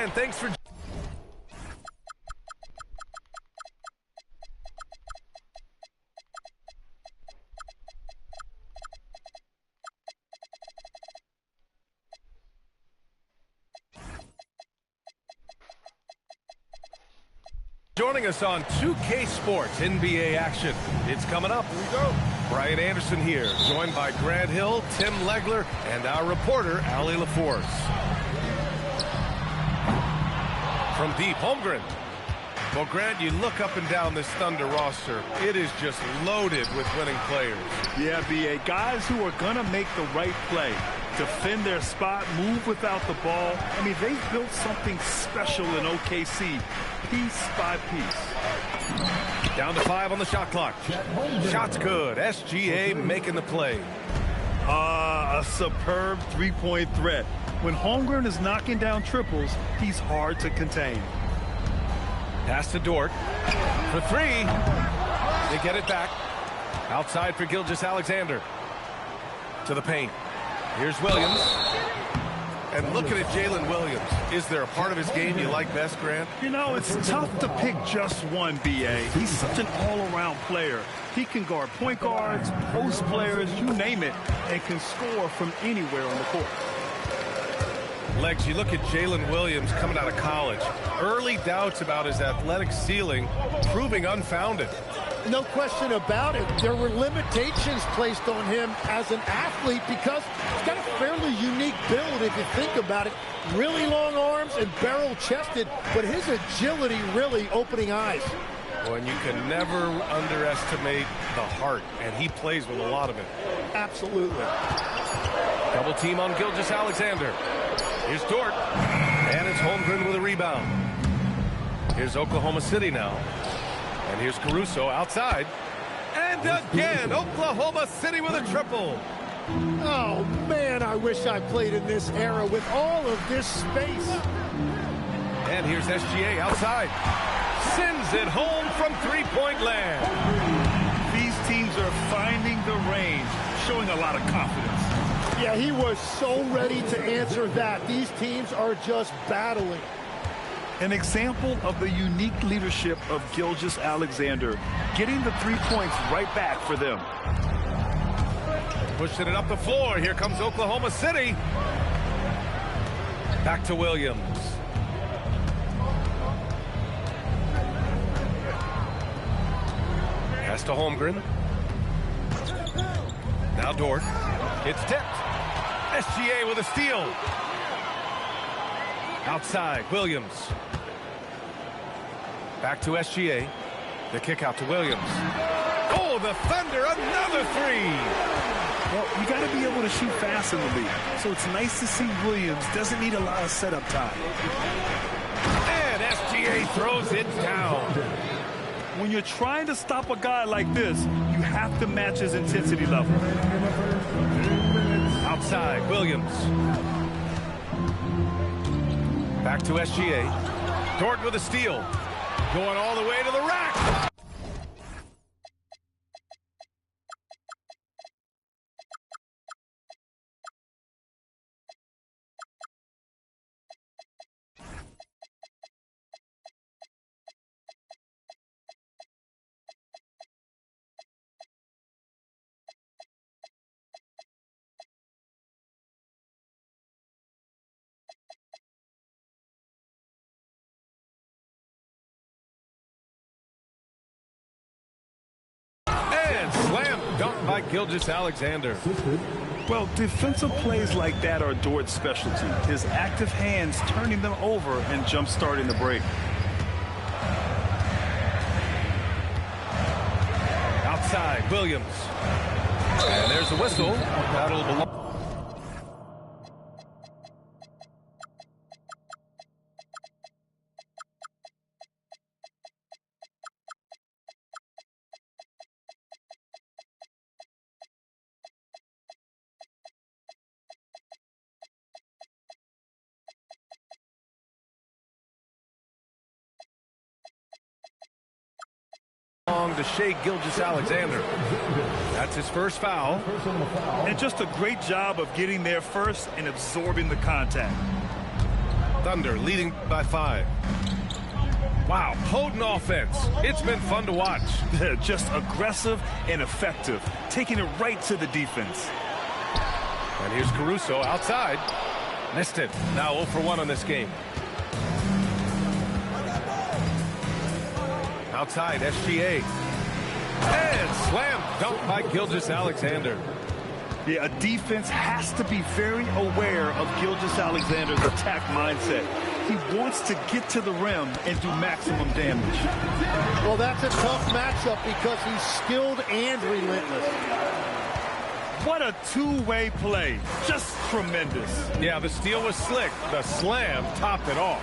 and thanks for joining us on 2K Sports NBA action. It's coming up. Here we go. Brian Anderson here, joined by Grant Hill, Tim Legler, and our reporter, Allie LaForce. From deep, Holmgren. Well, Grant, you look up and down this Thunder roster. It is just loaded with winning players. Yeah, B.A. Guys who are going to make the right play. Defend their spot, move without the ball. I mean, they've built something special in OKC, piece by piece. Down to 5 on the shot clock. Shot's good. SGA making the play. A superb three-point threat. When Holmgren is knocking down triples, he's hard to contain. Pass to Dort. For 3. They get it back. Outside for Gilgeous-Alexander. To the paint. Here's Williams. And looking at Jalen Williams, is there a part of his game you like best, Grant? You know, it's tough to pick just one, B.A. He's such an all-around player. He can guard point guards, post players, you name it, and can score from anywhere on the court. Legs, you look at Jalen Williams coming out of college. Early doubts about his athletic ceiling proving unfounded. No question about it. There were limitations placed on him as an athlete because he's got a fairly unique build if you think about it. Really long arms and barrel-chested, but his agility really opening eyes. Well, and you can never underestimate the heart, and he plays with a lot of it. Absolutely. Double team on Gilgeous-Alexander. Here's Dort, and it's Holmgren with a rebound. Here's Oklahoma City now. And here's Caruso outside. And again, Oklahoma City with a triple. Oh, man, I wish I played in this era with all of this space. And here's SGA outside. Sends it home from three-point land. These teams are finding the range, showing a lot of confidence. Yeah, he was so ready to answer that. These teams are just battling. An example of the unique leadership of Gilgeous-Alexander, getting the 3 points right back for them. Pushing it up the floor. Here comes Oklahoma City. Back to Williams. Pass to Holmgren. Now Dort. It's tipped. SGA with a steal. Outside, Williams. Back to SGA. The kick out to Williams. Oh, the Thunder, another 3. Well, you got to be able to shoot fast in the league. So it's nice to see Williams doesn't need a lot of setup time. And SGA throws it down. When you're trying to stop a guy like this, you have to match his intensity level. Outside, Williams. Back to SGA. Dort with a steal. Going all the way to the rack. Slam dunk by Gilgeous-Alexander. Well, defensive plays like that are Dort's specialty. His active hands turning them over and jump-starting the break. Outside, Williams. And there's the whistle. That'll belong. To Shai Gilgeous-Alexander. That's his first foul. And just a great job of getting there first and absorbing the contact. Thunder leading by 5. Wow, potent offense. It's been fun to watch. They're just aggressive and effective, taking it right to the defense. And here's Caruso outside. Missed it. Now 0 for 1 on this game. Outside, SGA. And slam dunk by Gilgeous-Alexander. Yeah, a defense has to be very aware of Gilgeous-Alexander's attack mindset. He wants to get to the rim and do maximum damage. Well, that's a tough matchup because he's skilled and relentless. What a two-way play. Just tremendous. Yeah, the steal was slick. The slam topped it off.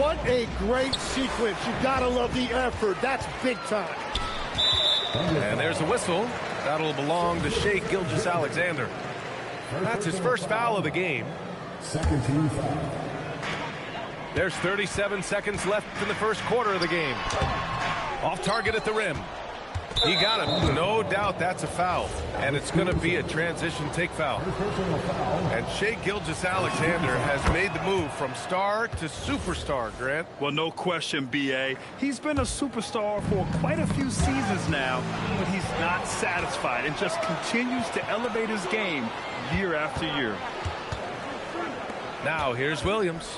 What a great sequence. You gotta love the effort. That's big time. And there's a whistle. That'll belong to Shai Gilgeous-Alexander. That's his first foul of the game. Second team foul. There's 37 seconds left in the first quarter of the game. Off target at the rim. He got him. No doubt that's a foul. And it's going to be a transition take foul. And Shai Gilgeous-Alexander has made the move from star to superstar, Grant. Well, no question, B.A. He's been a superstar for quite a few seasons now, but he's not satisfied and just continues to elevate his game year after year. Now here's Williams.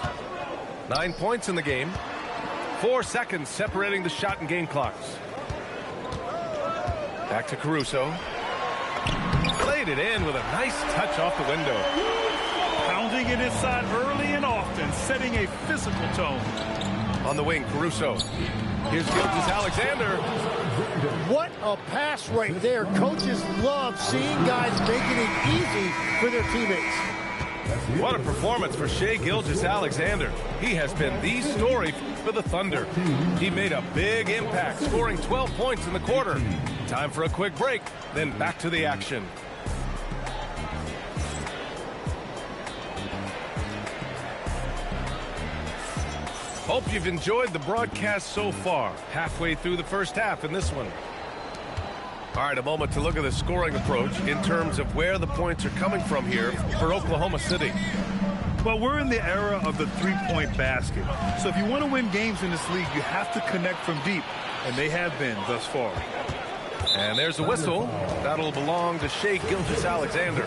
9 points in the game. 4 seconds separating the shot and game clocks. Back to Caruso. Played it in with a nice touch off the window. Pounding it inside early and often, setting a physical tone. On the wing, Caruso. Here's Gilgeous-Alexander. What a pass right there. Coaches love seeing guys making it easy for their teammates. What a performance for Shai Gilgeous-Alexander. He has been the story for the Thunder. He made a big impact, scoring 12 points in the quarter. Time for a quick break, then back to the action. Hope you've enjoyed the broadcast so far. Halfway through the first half in this one. All right, a moment to look at the scoring approach in terms of where the points are coming from here for Oklahoma City. Well, we're in the era of the three-point basket. So if you want to win games in this league, you have to connect from deep, and they have been thus far. And there's a whistle. That'll belong to Shai Gilgeous-Alexander.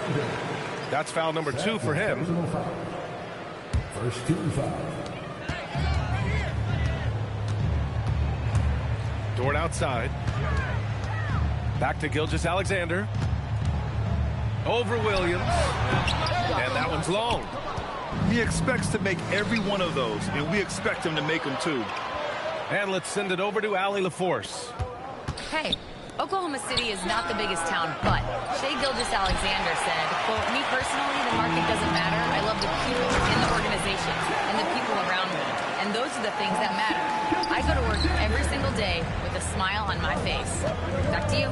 That's foul number 2 for him. First team foul. Dort outside. Back to Gilgeous-Alexander. Over Williams. And that one's long. He expects to make every one of those, and we expect him to make them too. And let's send it over to Allie LaForce. Hey, Oklahoma City is not the biggest town, but Shai Gilgeous-Alexander said, quote, me personally, the market doesn't matter. I love the people in the organization and the people around me. And those are the things that matter. I go to work every single day with a smile on my face. Back to you.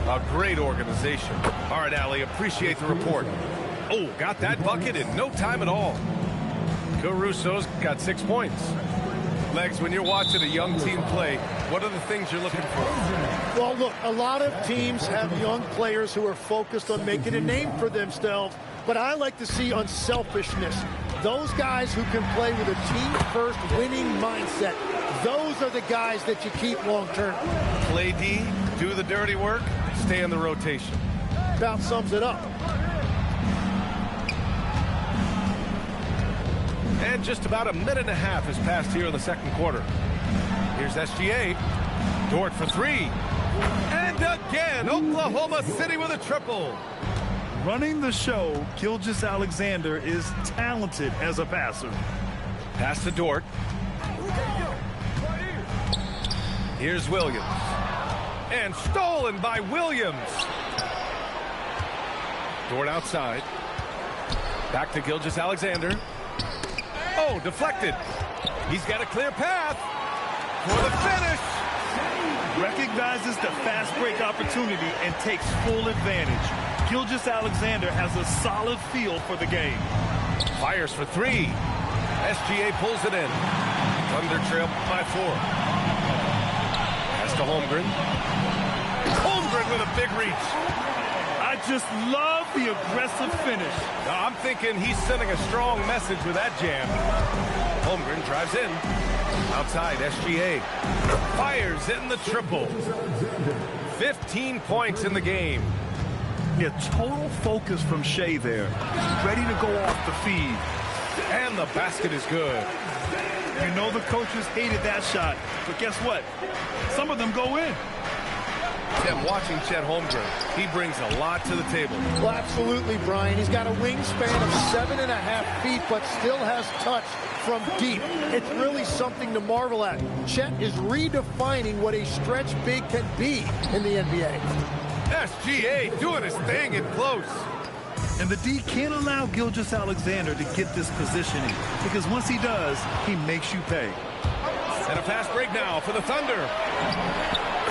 A great organization. All right, Allie, appreciate the report. Oh, got that bucket in no time at all. Caruso's got 6 points. Legs, when you're watching a young team play, what are the things you're looking for? Well, look, a lot of teams have young players who are focused on making a name for themselves, but I like to see unselfishness. Those guys who can play with a team-first winning mindset, those are the guys that you keep long-term. Play D, do the dirty work, stay in the rotation. About sums it up. And just about a minute and a half has passed here in the second quarter. Here's SGA. Dort for 3. And again, Oklahoma City with a triple. Running the show, Gilgeous-Alexander is talented as a passer. Pass to Dort. Here's Williams. And stolen by Williams. Dort outside. Back to Gilgeous-Alexander. Oh, deflected. He's got a clear path for the finish. Recognizes the fast break opportunity and takes full advantage. Gilgeous-Alexander has a solid feel for the game. Fires for 3. SGA pulls it in. Thunder trail by 4. Pass to Holmgren. Holmgren with a big reach. I just love love the aggressive finish. Now, I'm thinking he's sending a strong message with that jam. Holmgren drives in. Outside, SGA. Fires in the triple. 15 points in the game. Yeah, total focus from Shea there. Ready to go off the feed. And the basket is good. You know the coaches hated that shot. But guess what? Some of them go in. Tim, watching Chet Holmgren, he brings a lot to the table. Well, absolutely, Brian. He's got a wingspan of 7.5 feet, but still has touch from deep. It's really something to marvel at. Chet is redefining what a stretch big can be in the NBA. SGA doing his thing in close. And the D can't allow Gilgeous-Alexander to get this positioning, because once he does, he makes you pay. And a fast break now for the Thunder.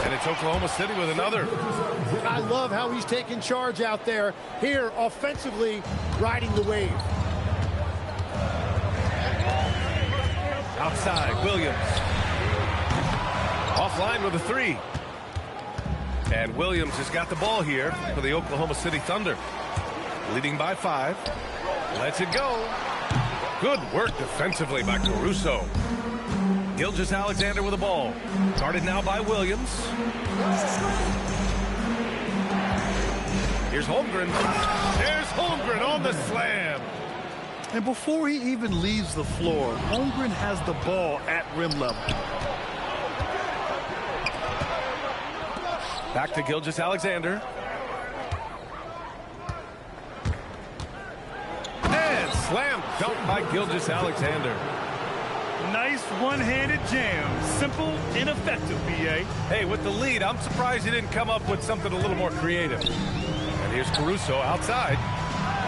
And it's Oklahoma City with another. I love how he's taking charge out there. Here, offensively, riding the wave. Outside, Williams. Offline with a three. And Williams has got the ball here for the Oklahoma City Thunder. Leading by 5. Lets it go. Good work defensively by Caruso. Gilgeous-Alexander with the ball. Guarded now by Williams. Here's Holmgren. There's Holmgren on the slam. And before he even leaves the floor, Holmgren has the ball at rim level. Back to Gilgeous-Alexander. And slam dunk by Gilgeous-Alexander. Nice one-handed jam. Simple and effective, B.A. Hey, with the lead, I'm surprised he didn't come up with something a little more creative. And here's Caruso outside.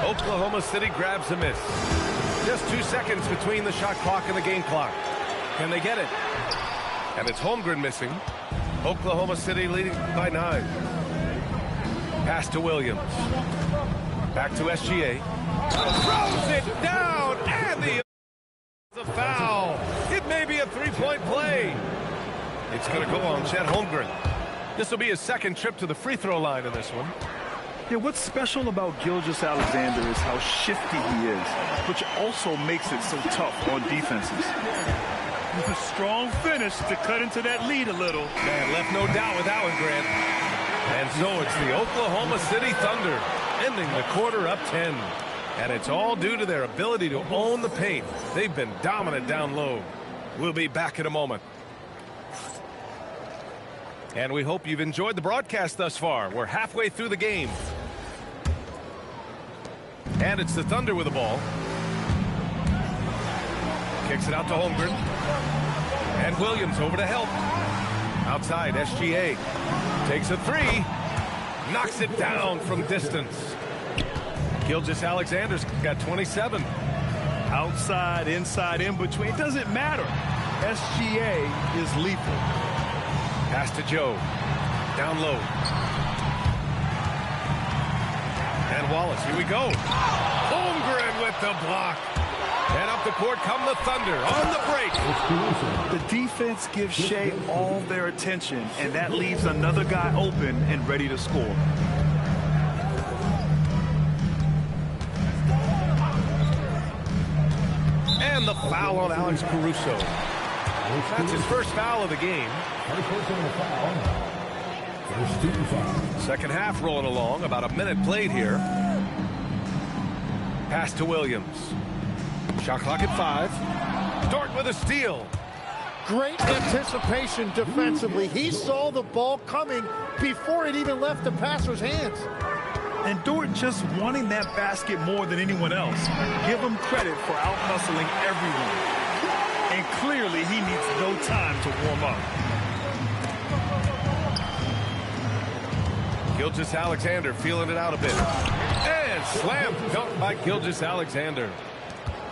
Oklahoma City grabs a miss. Just 2 seconds between the shot clock and the game clock. Can they get it? And it's Holmgren missing. Oklahoma City leading by 9. Pass to Williams. Back to SGA. Throws it down, and the foul. It may be a three-point play. It's going to go on Chet Holmgren. This will be his second trip to the free throw line in this one. Yeah, what's special about Gilgeous-Alexander is how shifty he is, which also makes it so tough on defenses. A strong finish to cut into that lead a little. Man, left no doubt with that one, Grant. And so it's the Oklahoma City Thunder ending the quarter up 10. And it's all due to their ability to own the paint. They've been dominant down low. We'll be back in a moment. And we hope you've enjoyed the broadcast thus far. We're halfway through the game. And it's the Thunder with the ball. Kicks it out to Holmgren. And Williams over to help. Outside, SGA. Takes a three. Knocks it down from distance. Gilgeous-Alexander's got 27. Outside, inside, in between. It doesn't matter. SGA is lethal. Pass to Joe. Down low. And Wallace, here we go. Holmgren with the block. And up the court come the Thunder on the break. The defense gives Shea all their attention, and that leaves another guy open and ready to score. And the foul on Alex Caruso. That's his first foul of the game. Second half rolling along. About a minute played here. Pass to Williams. Shot clock at 5. Dort with a steal. Great anticipation defensively. He saw the ball coming before it even left the passer's hands. And Dort just wanting that basket more than anyone else. Give him credit for out-hustling everyone. And clearly he needs no time to warm up. Gilgeous-Alexander feeling it out a bit. And slam dunk by Gilgeous-Alexander.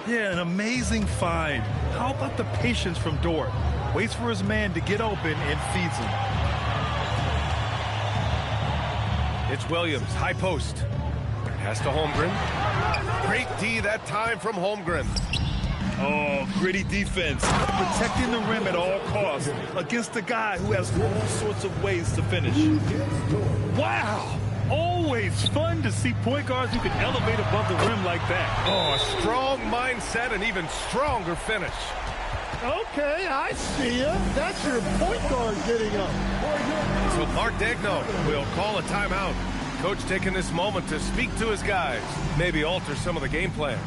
Yeah, an amazing find. How about the patience from Dort? Waits for his man to get open and feeds him. It's Williams, high post. Pass to Holmgren. Great D that time from Holmgren. Oh, gritty defense. Protecting the rim at all costs against a guy who has all sorts of ways to finish. Wow! Oh, always fun to see point guards who can elevate above the rim like that. Oh, a strong mindset and even stronger finish. Okay, I see you. That's your point guard getting up. So Mark Daigneault will call a timeout. Coach taking this moment to speak to his guys, maybe alter some of the game plan.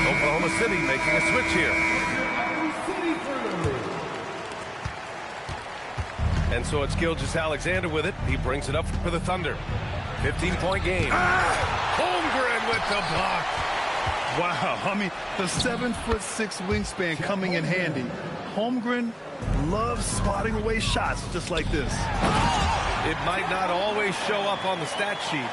Oklahoma City making a switch here. And so it's Gilgeous-Alexander with it. He brings it up for the Thunder. 15-point game. Holmgren with the block. Wow, I mean, the 7'6" wingspan coming in handy. Holmgren loves swatting away shots just like this. It might not always show up on the stat sheet,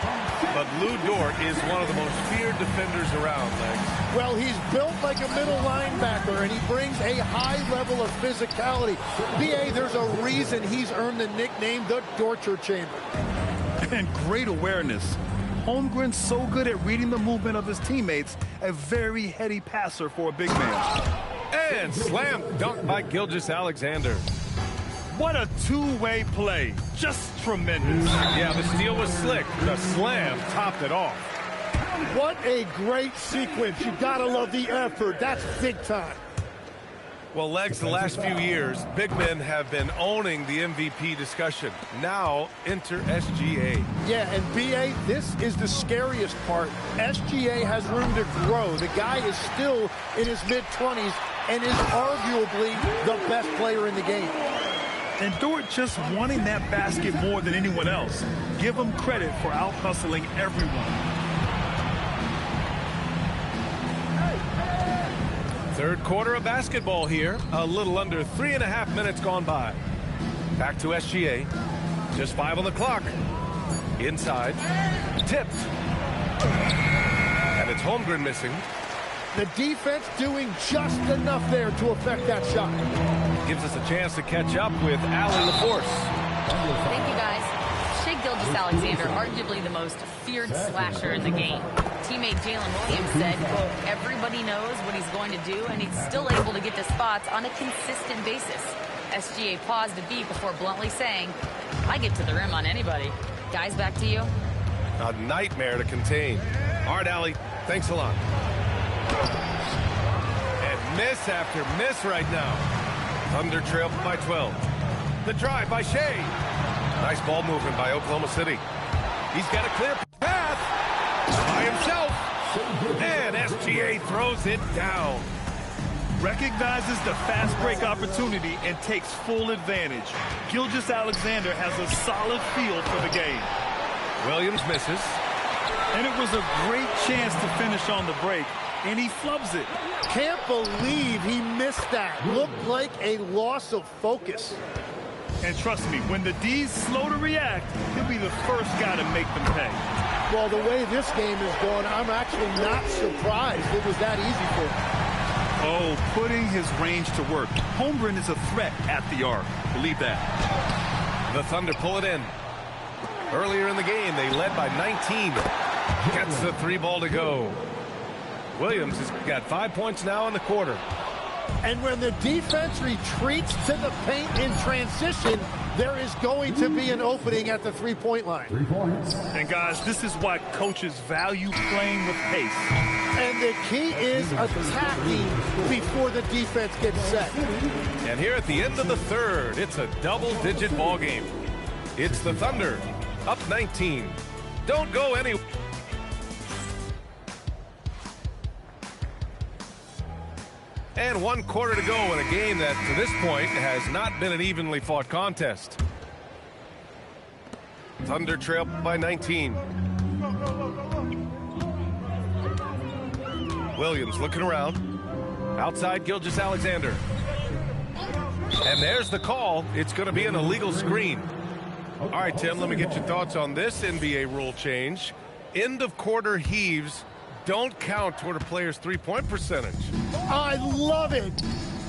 but Lou Dort is one of the most feared defenders around, Legs. Well, he's built like a middle linebacker, and he brings a high level of physicality. B.A., there's a reason he's earned the nickname the Dorture Chamber. And great awareness. Holmgren's so good at reading the movement of his teammates, a very heady passer for a big man. And slam dunk by Gilgeous-Alexander. What a two-way play. Just tremendous. Yeah, the steal was slick. The slam topped it off. What a great sequence. You gotta love the effort. That's big time. Well, Legs, the last few years, big men have been owning the MVP discussion. Now, enter SGA. Yeah, and B.A., this is the scariest part. SGA has room to grow. The guy is still in his mid-20s and is arguably the best player in the game. And Dort just wanting that basket more than anyone else. Give him credit for out-hustling everyone. Third quarter of basketball here. A little under 3.5 minutes gone by. Back to SGA. Just 5 on the clock. Inside. Tipped. And it's Holmgren missing. The defense doing just enough there to affect that shot. Gives us a chance to catch up with Allie LaForce. Thank you, guys. Shai Gilgeous-Alexander, arguably the most feared slasher in the game. Teammate Jalen Williams said, quote, everybody knows what he's going to do, and he's still able to get to spots on a consistent basis. SGA paused a beat before bluntly saying, I get to the rim on anybody. Guys, back to you. A nightmare to contain. All right, Allie, thanks a lot. And miss after miss right now. Thunder trail by 12. The drive by Shai. Nice ball movement by Oklahoma City. He's got a clear path by himself. And SGA throws it down. Recognizes the fast break opportunity and takes full advantage. Gilgeous-Alexander has a solid feel for the game. Williams misses. And it was a great chance to finish on the break, and he flubs it. Can't believe he missed that. Looked like a loss of focus. And trust me, when the D's slow to react, he'll be the first guy to make them pay. Well, the way this game is going, I'm actually not surprised it was that easy for him. Oh, putting his range to work. Holmgren is a threat at the arc. Believe that. The Thunder pull it in. Earlier in the game, they led by 19. Gets the 3 ball to go. Williams has got 5 points now in the quarter. And when the defense retreats to the paint in transition, there is going to be an opening at the three-point line. 3 points. And guys, this is why coaches value playing with pace. And the key is attacking before the defense gets set. And here at the end of the third, it's a double-digit ball game. It's the Thunder up 19. Don't go anywhere. And 1 quarter to go in a game that, to this point, has not been an evenly fought contest. Thunder trail by 19. Williams looking around. Outside Gilgeous-Alexander. And there's the call. It's going to be an illegal screen. All right, Tim, let me get your thoughts on this NBA rule change. End of quarter heaves don't count toward a player's three-point percentage. I love it.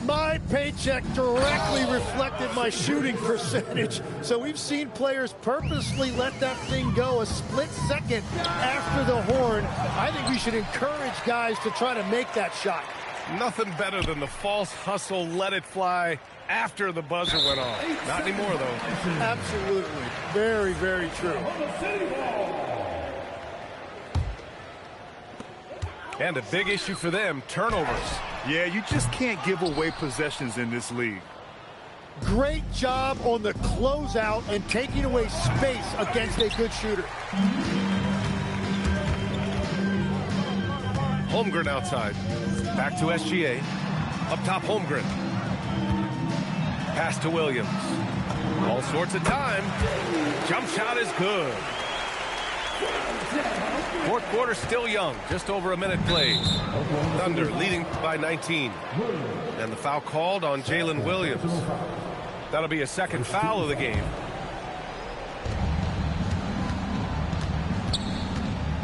My paycheck directly reflected my shooting percentage. So we've seen players purposely let that thing go a split second after the horn. I think we should encourage guys to try to make that shot. Nothing better than the false hustle, let it fly after the buzzer went off. Not anymore, though. Absolutely. Very, very true. And a big issue for them, turnovers. Yeah, you just can't give away possessions in this league. Great job on the closeout and taking away space against a good shooter. Holmgren outside. Back to SGA. Up top, Holmgren. Pass to Williams. All sorts of time. Jump shot is good. Fourth quarter still young. Just over a minute played. Thunder leading by 19. And the foul called on Jalen Williams. That'll be a second foul of the game.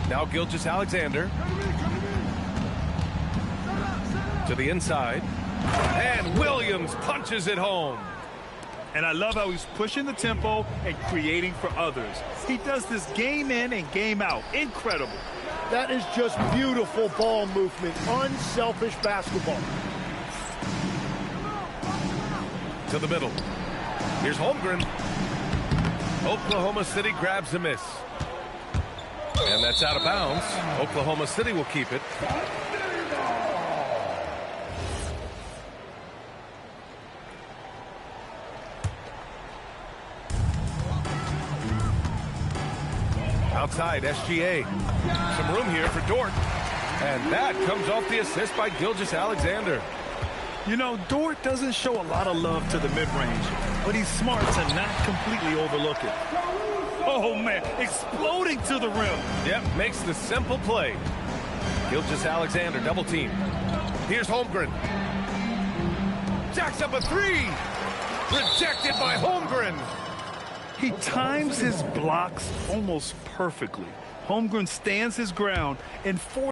Now Gilgeous-Alexander. To the inside. And Williams punches it home. And I love how he's pushing the tempo and creating for others. He does this game in and game out. Incredible. That is just beautiful ball movement. Unselfish basketball. To the middle. Here's Holmgren. Oklahoma City grabs a miss. And that's out of bounds. Oklahoma City will keep it. Outside, SGA. Some room here for Dort. And that comes off the assist by Gilgeous-Alexander. You know, Dort doesn't show a lot of love to the mid-range, but he's smart to not completely overlook it. Oh, man, exploding to the rim. Yep, makes the simple play. Gilgeous-Alexander, double team. Here's Holmgren. Jacks up a three. Rejected by Holmgren. He times his blocks almost perfectly. Holmgren stands his ground and forces